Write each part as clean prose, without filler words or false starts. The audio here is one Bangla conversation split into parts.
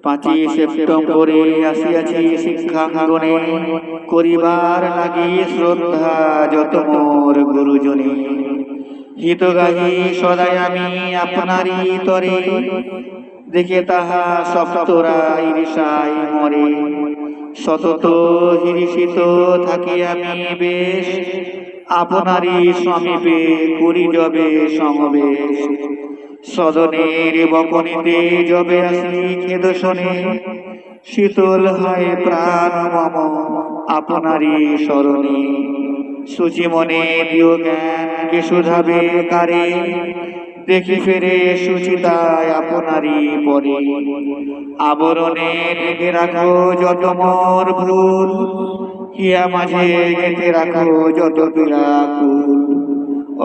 5ই সেপ্টেম্বরে আসিয়াছি শিক্ষাঙ্গনে, করিবার লাগি শ্রদ্ধা যত মোর গুরুজনে। হিত গাহি সদাই আমি আপনারই তরে, দেখে তাহা সপ্তরা ঈর্ষায় মরে। সতত হিরিষিত থাকি আমি বেশ, আপনারই সমীপে করি যবে সমবেশ। সদনের বকনিতে যবে আসি খেদ শোনে, শীতল হয় প্রাণ মম আপনারই স্মরণে। সুচি মনে দিও জ্ঞান কে শুধাবে কারে, দেখি ফেরে সুচিতায় আপনারই পরে। আবরণে ঢেকে রাখো যত মোর ভুল, হিয়া মাঝে গেঁথে রাখো যত পীড়াকুল।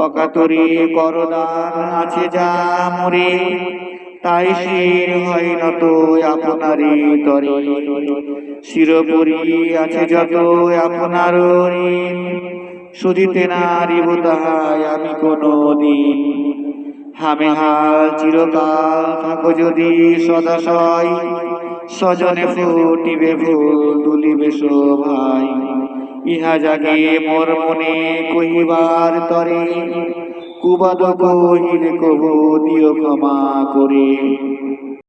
অকাতরে করদান আছে যা মোরে, তাই শির হয় নত আপনারই তরে। শিরোপরি আছে যত আপনার ঋণ, শুধিতে নারিব তাহাই আমি কোনো দিন। হামেহাল চিরকাল থাকো যদি সদাশয়, স্বজনে ফুটিবে ফুল তুলিবে শোভাই। ইহা জাগে মোর মনে কহিবার তরে, কুবাদ কহিলে কবু দিও ক্ষমা করে।